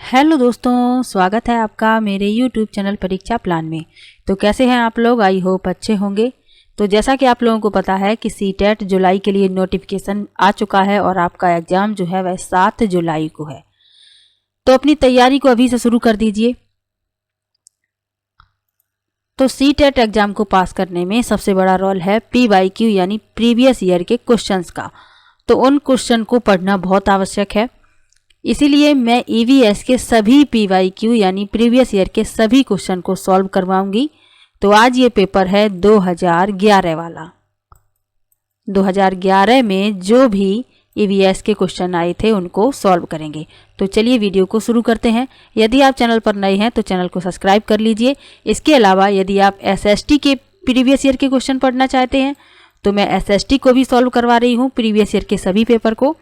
Hello दोस्तों, स्वागत है आपका मेरे YouTube चैनल परीक्षा प्लान में। तो कैसे हैं आप लोग? आई होप अच्छे होंगे। तो जैसा कि आप लोगों को पता है कि सीटेट जुलाई के लिए नोटिफिकेशन आ चुका है और आपका एग्ज़ाम जो है वह 7 जुलाई को है। तो अपनी तैयारी को अभी से शुरू कर दीजिए। तो सीटेट एग्ज़ाम को पास करने में सबसे बड़ा रोल है PYQ यानी प्रीवियस ईयर के क्वेश्चंस का। तो उन क्वेश्चन को पढ़ना बहुत आवश्यक है। इसीलिए मैं EVS के सभी PYQ यानी प्रीवियस ईयर के सभी क्वेश्चन को सॉल्व करवाऊंगी। तो आज ये पेपर है 2011 वाला। 2011 में जो भी EVS के क्वेश्चन आए थे उनको सॉल्व करेंगे। तो चलिए वीडियो को शुरू करते हैं। यदि आप चैनल पर नए हैं तो चैनल को सब्सक्राइब कर लीजिए। इसके अलावा यदि आप SST के प्रीवियस ईयर के क्वेश्चन पढ़ना चाहते हैं तो मैं SST को भी सॉल्व करवा रही हूँ, प्रीवियस ईयर के सभी पेपर को।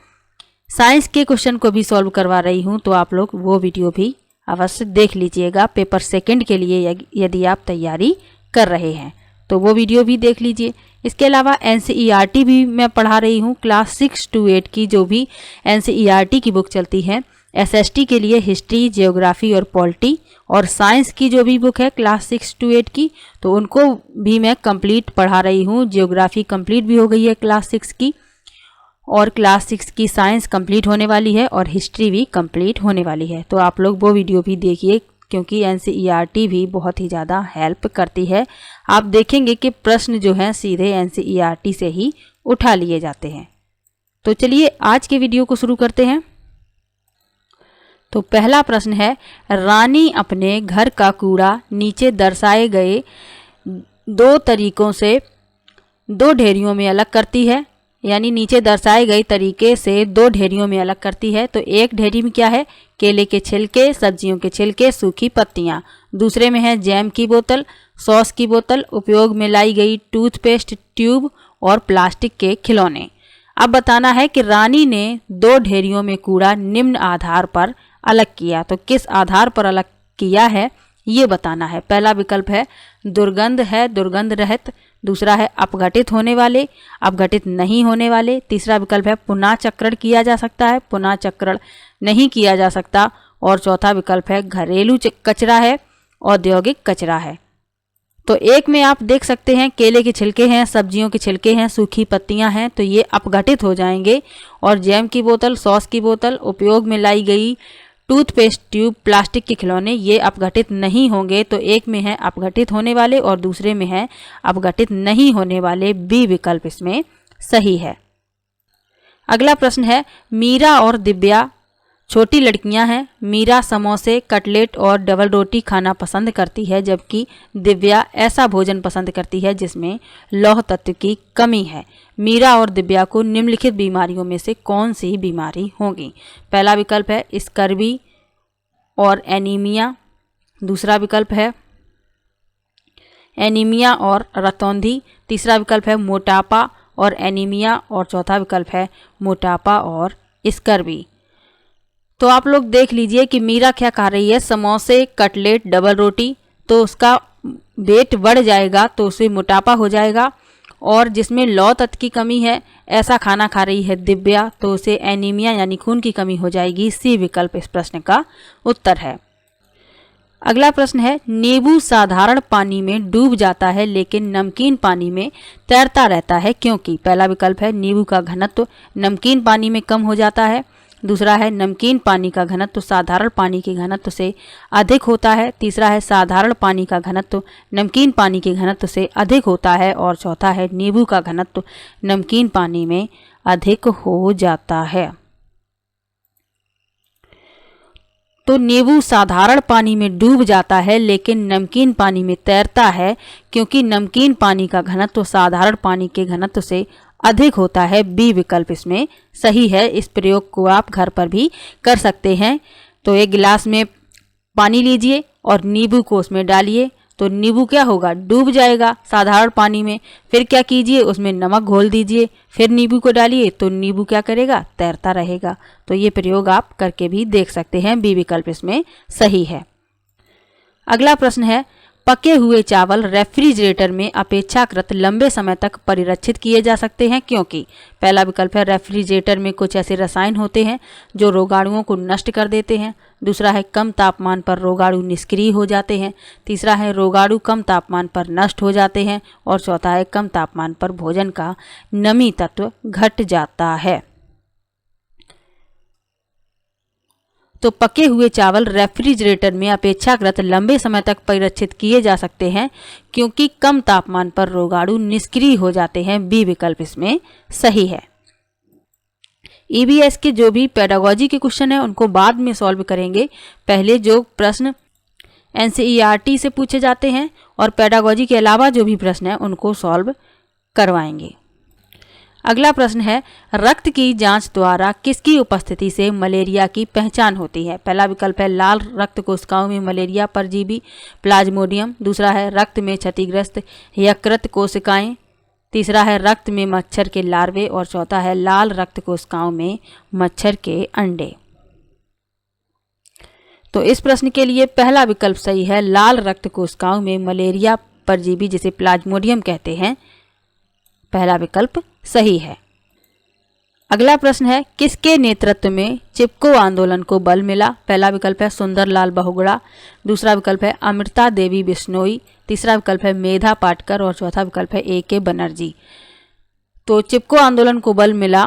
साइंस के क्वेश्चन को भी सॉल्व करवा रही हूँ, तो आप लोग वो वीडियो भी अवश्य देख लीजिएगा। पेपर सेकंड के लिए यदि आप तैयारी कर रहे हैं तो वो वीडियो भी देख लीजिए। इसके अलावा NCERT भी मैं पढ़ा रही हूँ। क्लास 6 to 8 की जो भी NCERT की बुक चलती है, SST के लिए हिस्ट्री, जियोग्राफी और पॉलिटी, और साइंस की जो भी बुक है क्लास 6 to 8 की, तो उनको भी मैं कंप्लीट पढ़ा रही हूँ। जियोग्राफी कंप्लीट भी हो गई है क्लास 6 की, और क्लास 6 की साइंस कंप्लीट होने वाली है और हिस्ट्री भी कंप्लीट होने वाली है। तो आप लोग वो वीडियो भी देखिए, क्योंकि NCERT भी बहुत ही ज़्यादा हेल्प करती है। आप देखेंगे कि प्रश्न जो हैं सीधे NCERT से ही उठा लिए जाते हैं। तो चलिए आज के वीडियो को शुरू करते हैं। तो पहला प्रश्न है, रानी अपने घर का कूड़ा नीचे दर्शाए गए दो तरीकों से दो ढेरियों में अलग करती है। यानी नीचे दर्शाए गए तरीके से दो ढेरियों में अलग करती है। तो एक ढेरी में क्या है? केले के छिलके, सब्जियों के छिलके, सूखी पत्तियां। दूसरे में है जैम की बोतल, सॉस की बोतल, उपयोग में लाई गई टूथपेस्ट ट्यूब और प्लास्टिक के खिलौने। अब बताना है कि रानी ने दो ढेरियों में कूड़ा निम्न आधार पर अलग किया। तो किस आधार पर अलग किया है ये बताना है। पहला विकल्प है दुर्गंध है, दुर्गंध रहित। दूसरा है अपघटित होने वाले, अपघटित नहीं होने वाले। तीसरा विकल्प है पुनः चक्रण किया जा सकता है, पुनः चक्रण नहीं किया जा सकता। और चौथा विकल्प है घरेलू कचरा है, औद्योगिक कचरा है। तो एक में आप देख सकते हैं केले के छिलके हैं, सब्जियों के छिलके हैं, सूखी पत्तियां हैं, तो ये अपघटित हो जाएंगे। और जैम की बोतल, सॉस की बोतल, उपयोग में लाई गई टूथपेस्ट ट्यूब, प्लास्टिक के खिलौने, ये अपघटित नहीं होंगे। तो एक में है अपघटित होने वाले और दूसरे में है अपघटित नहीं होने वाले। बी विकल्प इसमें सही है। अगला प्रश्न है, मीरा और दिव्या छोटी लड़कियां हैं। मीरा समोसे, कटलेट और डबल रोटी खाना पसंद करती है, जबकि दिव्या ऐसा भोजन पसंद करती है जिसमें लौह तत्व की कमी है। मीरा और दिव्या को निम्नलिखित बीमारियों में से कौन सी बीमारी होगी? पहला विकल्प है स्कर्वी और एनीमिया। दूसरा विकल्प है एनीमिया और रतौंधी। तीसरा विकल्प है मोटापा और एनीमिया, और चौथा विकल्प है मोटापा और स्कर्वी। तो आप लोग देख लीजिए कि मीरा क्या खा रही है, समोसे, कटलेट, डबल रोटी, तो उसका वेट बढ़ जाएगा, तो उसे मोटापा हो जाएगा। और जिसमें लौह तत्व की कमी है ऐसा खाना खा रही है दिव्या, तो उसे एनीमिया यानी खून की कमी हो जाएगी। सी विकल्प इस प्रश्न का उत्तर है। अगला प्रश्न है, नींबू साधारण पानी में डूब जाता है लेकिन नमकीन पानी में तैरता रहता है, क्योंकि? पहला विकल्प है नींबू का घनत्व नमकीन पानी में कम हो जाता है। दूसरा है नमकीन पानी का घनत्व साधारण पानी के घनत्व से अधिक होता है। तीसरा है साधारण पानी का घनत्व नमकीन पानी के घनत्व से अधिक होता है। और चौथा है नींबू का घनत्व नमकीन पानी में अधिक हो जाता है। तो नींबू साधारण पानी में डूब जाता है लेकिन नमकीन पानी में तैरता है, क्योंकि नमकीन पानी का घनत्व साधारण पानी के घनत्व से अधिक होता है। बी विकल्प इसमें सही है। इस प्रयोग को आप घर पर भी कर सकते हैं। तो एक गिलास में पानी लीजिए और नींबू को उसमें डालिए, तो नींबू क्या होगा? डूब जाएगा साधारण पानी में। फिर क्या कीजिए, उसमें नमक घोल दीजिए, फिर नींबू को डालिए, तो नींबू क्या करेगा? तैरता रहेगा। तो ये प्रयोग आप करके भी देख सकते हैं। बी विकल्प इसमें सही है। अगला प्रश्न है, पके हुए चावल रेफ्रिजरेटर में अपेक्षाकृत लंबे समय तक परिरक्षित किए जा सकते हैं क्योंकि पहला विकल्प है रेफ्रिजरेटर में कुछ ऐसे रसायन होते हैं जो रोगाणुओं को नष्ट कर देते हैं। दूसरा है कम तापमान पर रोगाणु निष्क्रिय हो जाते हैं। तीसरा है रोगाणु कम तापमान पर नष्ट हो जाते हैं। और चौथा है कम तापमान पर भोजन का नमी तत्व घट जाता है। तो पके हुए चावल रेफ्रिजरेटर में अपेक्षाकृत लंबे समय तक परिरक्षित किए जा सकते हैं क्योंकि कम तापमान पर रोगाणु निष्क्रिय हो जाते हैं। बी विकल्प इसमें सही है। ईवीएस के जो भी पेडागोजी के क्वेश्चन है उनको बाद में सॉल्व करेंगे। पहले जो प्रश्न एनसीईआरटी से पूछे जाते हैं और पेडागोजी के अलावा जो भी प्रश्न है उनको सॉल्व करवाएंगे। अगला प्रश्न है रक्त की जांच द्वारा किसकी उपस्थिति से मलेरिया की पहचान होती है। पहला विकल्प है लाल रक्त कोशिकाओं में मलेरिया परजीवी प्लाज्मोडियम। दूसरा है रक्त में क्षतिग्रस्त यकृत कोशिकाएं। तीसरा है रक्त में मच्छर के लार्वे। और चौथा है लाल रक्त कोशिकाओं में मच्छर के अंडे। तो इस प्रश्न के लिए पहला विकल्प सही है, लाल रक्त कोशिकाओं में मलेरिया परजीवी जिसे प्लाज्मोडियम कहते हैं, पहला विकल्प सही है। अगला प्रश्न है किसके नेतृत्व में चिपको आंदोलन को बल मिला। पहला विकल्प है सुंदरलाल बहुगुणा। दूसरा विकल्प है अमृता देवी बिश्नोई। तीसरा विकल्प है मेधा पाटकर। और चौथा विकल्प है A.K. बनर्जी। तो चिपको आंदोलन को बल मिला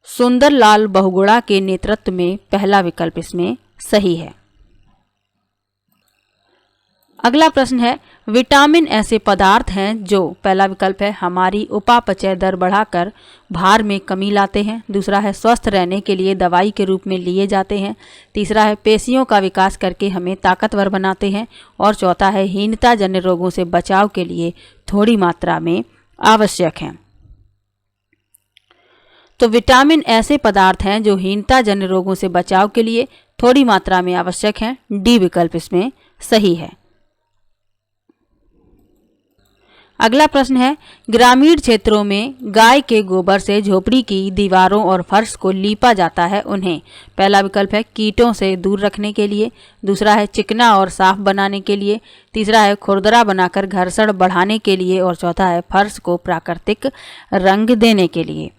सुंदरलाल बहुगुणा के नेतृत्व में, पहला विकल्प इसमें सही है। अगला प्रश्न है विटामिन ऐसे पदार्थ हैं जो, पहला विकल्प है हमारी उपापचय दर बढ़ाकर भार में कमी लाते हैं। दूसरा है स्वस्थ रहने के लिए दवाई के रूप में लिए जाते हैं। तीसरा है पेशियों का विकास करके हमें ताकतवर बनाते हैं। और चौथा है हीनता जन्य रोगों से बचाव के लिए थोड़ी मात्रा में आवश्यक हैं। तो विटामिन ऐसे पदार्थ हैं जो हीनता जन्य रोगों से बचाव के लिए थोड़ी मात्रा में आवश्यक हैं। डी विकल्प इसमें सही है। अगला प्रश्न है ग्रामीण क्षेत्रों में गाय के गोबर से झोपड़ी की दीवारों और फर्श को लीपा जाता है उन्हें, पहला विकल्प है कीटों से दूर रखने के लिए। दूसरा है चिकना और साफ बनाने के लिए। तीसरा है खुरदरा बनाकर घर्षण बढ़ाने के लिए। और चौथा है फर्श को प्राकृतिक रंग देने के लिए।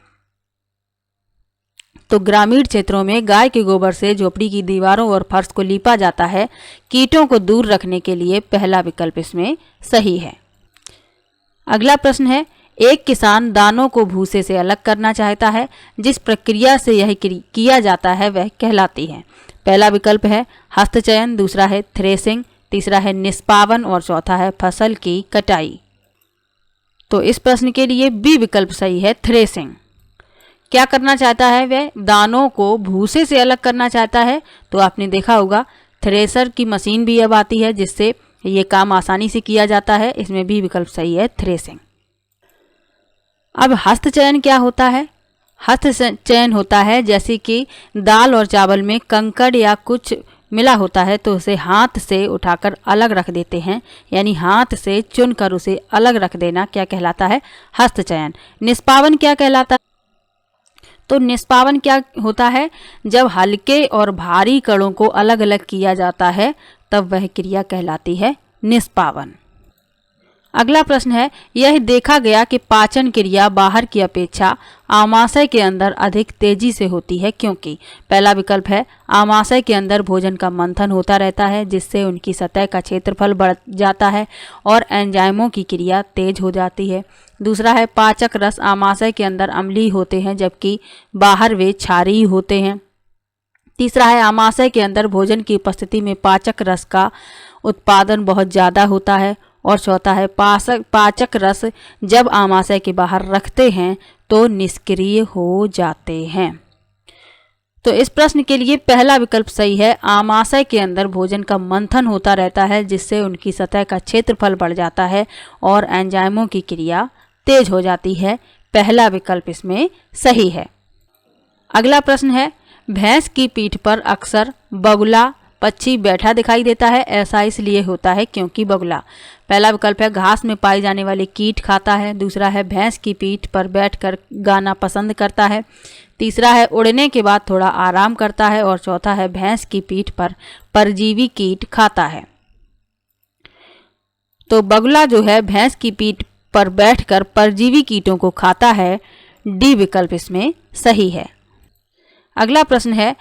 तो ग्रामीण क्षेत्रों में गाय के गोबर से झोपड़ी की दीवारों और फर्श को लीपा जाता है कीटों को दूर रखने के लिए, पहला विकल्प इसमें सही है। अगला प्रश्न है एक किसान दानों को भूसे से अलग करना चाहता है, जिस प्रक्रिया से यह किया जाता है वह कहलाती है। पहला विकल्प है हस्तचयन। दूसरा है थ्रेसिंग। तीसरा है निष्पावन। और चौथा है फसल की कटाई। तो इस प्रश्न के लिए बी विकल्प सही है, थ्रेसिंग। क्या करना चाहता है वह, दानों को भूसे से अलग करना चाहता है। तो आपने देखा होगा थ्रेसर की मशीन भी अब आती है जिससे ये काम आसानी से किया जाता है, इसमें भी विकल्प सही है, थ्रेसिंग। अब हस्तचयन क्या होता है। हस्तचयन होता है जैसे कि दाल और चावल में कंकड़ या कुछ मिला होता है तो उसे हाथ से उठाकर अलग रख देते हैं, यानी हाथ से चुनकर उसे अलग रख देना क्या कहलाता है, हस्तचयन। निष्पावन क्या कहलाता है। तो निष्पावन क्या होता है, जब हल्के और भारी कणों को अलग अलग किया जाता है तब वह क्रिया कहलाती है निष्पावन। अगला प्रश्न है यह देखा गया कि पाचन क्रिया बाहर की अपेक्षा आमाशय के अंदर अधिक तेजी से होती है क्योंकि, पहला विकल्प है आमाशय के अंदर भोजन का मंथन होता रहता है जिससे उनकी सतह का क्षेत्रफल बढ़ जाता है और एंजाइमों की क्रिया तेज हो जाती है। दूसरा है पाचक रस आमाशय के अंदर अम्लीय होते हैं जबकि बाहर वे क्षारीय होते हैं। तीसरा है आमाशय के अंदर भोजन की उपस्थिति में पाचक रस का उत्पादन बहुत ज़्यादा होता है। और चौथा है पाचक रस जब आमाशय के बाहर रखते हैं तो निष्क्रिय हो जाते हैं। तो इस प्रश्न के लिए पहला विकल्प सही है, आमाशय के अंदर भोजन का मंथन होता रहता है जिससे उनकी सतह का क्षेत्रफल बढ़ जाता है और एंजाइमों की क्रिया तेज हो जाती है, पहला विकल्प इसमें सही है। अगला प्रश्न है भैंस की पीठ पर अक्सर बगुला पक्षी बैठा दिखाई देता है, ऐसा इसलिए होता है क्योंकि बगुला, पहला विकल्प है घास में पाए जाने वाले कीट खाता है। दूसरा है भैंस की पीठ पर बैठकर गाना पसंद करता है। तीसरा है उड़ने के बाद थोड़ा आराम करता है। और चौथा है भैंस की पीठ पर परजीवी कीट खाता है। तो बगुला जो है भैंस की पीठ पर बैठकर परजीवी कीटों को खाता है। डी विकल्प इसमें सही है। अगला प्रश्न है,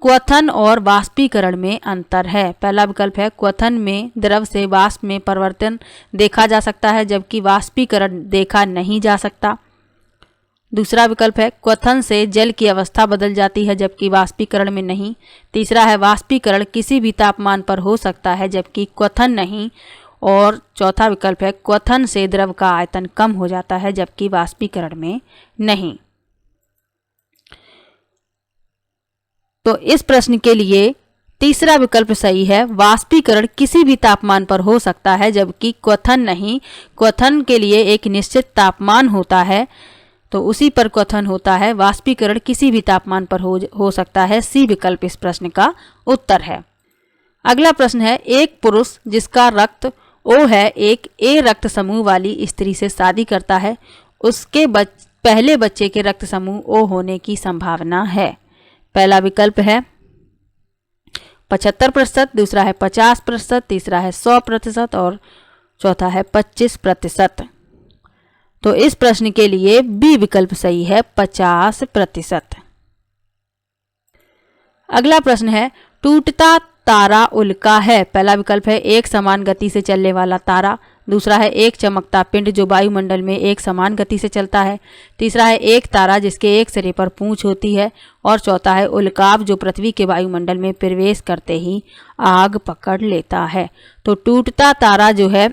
क्वथन और वाष्पीकरण में अंतर है। पहला विकल्प है, क्वथन में द्रव से वाष्प में परिवर्तन देखा जा सकता है जबकि वाष्पीकरण देखा नहीं जा सकता। दूसरा विकल्प है, क्वथन से जल की अवस्था बदल जाती है जबकि वाष्पीकरण में नहीं। तीसरा है, वाष्पीकरण किसी भी तापमान पर हो सकता है जबकि क्वथन नहीं। और चौथा विकल्प है, क्वथन से द्रव का आयतन कम हो जाता है जबकि वाष्पीकरण में नहीं। तो इस प्रश्न के लिए तीसरा विकल्प सही है, वाष्पीकरण किसी भी तापमान पर हो सकता है जबकि क्वथन नहीं। क्वथन के लिए एक निश्चित तापमान होता है तो उसी पर क्वथन होता है। वाष्पीकरण किसी भी तापमान पर हो सकता है। सी विकल्प इस प्रश्न का उत्तर है। अगला प्रश्न है, एक पुरुष जिसका रक्त O है एक ए रक्त समूह वाली स्त्री से शादी करता है, उसके पहले बच्चे के रक्त समूह O होने की संभावना है। पहला विकल्प है 75%, दूसरा है 50%, तीसरा है 100% और चौथा है 25%। तो इस प्रश्न के लिए बी विकल्प सही है, 50%। अगला प्रश्न है, टूटता तारा उल्का है। पहला विकल्प है, एक समान गति से चलने वाला तारा। दूसरा है, एक चमकता पिंड जो वायुमंडल में एक समान गति से चलता है। तीसरा है, एक तारा जिसके एक सिरे पर पूंछ होती है। और चौथा है, उल्काव जो पृथ्वी के वायुमंडल में प्रवेश करते ही आग पकड़ लेता है। तो टूटता तारा जो है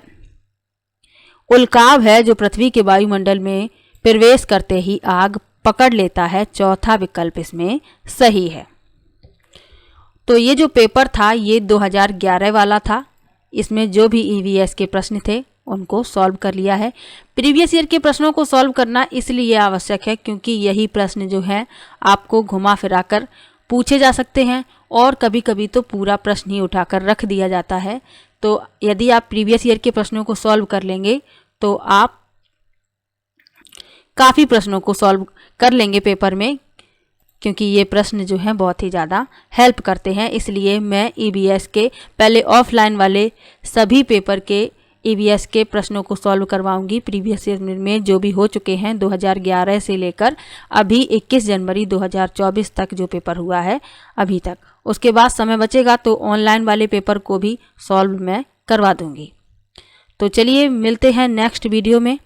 उल्काव है जो पृथ्वी के वायुमंडल में प्रवेश करते ही आग पकड़ लेता है। चौथा विकल्प इसमें सही है। तो ये जो पेपर था ये 2011 वाला था। इसमें जो भी ईवीएस के प्रश्न थे उनको सॉल्व कर लिया है। प्रीवियस ईयर के प्रश्नों को सॉल्व करना इसलिए आवश्यक है क्योंकि यही प्रश्न जो है आपको घुमा फिरा कर पूछे जा सकते हैं और कभी कभी तो पूरा प्रश्न ही उठाकर रख दिया जाता है। तो यदि आप प्रीवियस ईयर के प्रश्नों को सॉल्व कर लेंगे तो आप काफ़ी प्रश्नों को सॉल्व कर लेंगे पेपर में, क्योंकि ये प्रश्न जो हैं बहुत ही ज़्यादा हेल्प करते हैं। इसलिए मैं ईवीएस के पहले ऑफलाइन वाले सभी पेपर के ईवीएस के प्रश्नों को सॉल्व करवाऊंगी। प्रीवियस ईयर में जो भी हो चुके हैं 2011 से लेकर अभी 21 जनवरी 2024 तक जो पेपर हुआ है अभी तक। उसके बाद समय बचेगा तो ऑनलाइन वाले पेपर को भी सॉल्व मैं करवा दूंगी। तो चलिए मिलते हैं नेक्स्ट वीडियो में।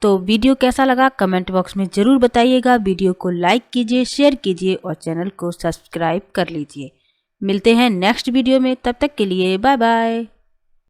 तो वीडियो कैसा लगा कमेंट बॉक्स में ज़रूर बताइएगा। वीडियो को लाइक कीजिए, शेयर कीजिए और चैनल को सब्सक्राइब कर लीजिए। मिलते हैं नेक्स्ट वीडियो में, तब तक के लिए बाय बाय।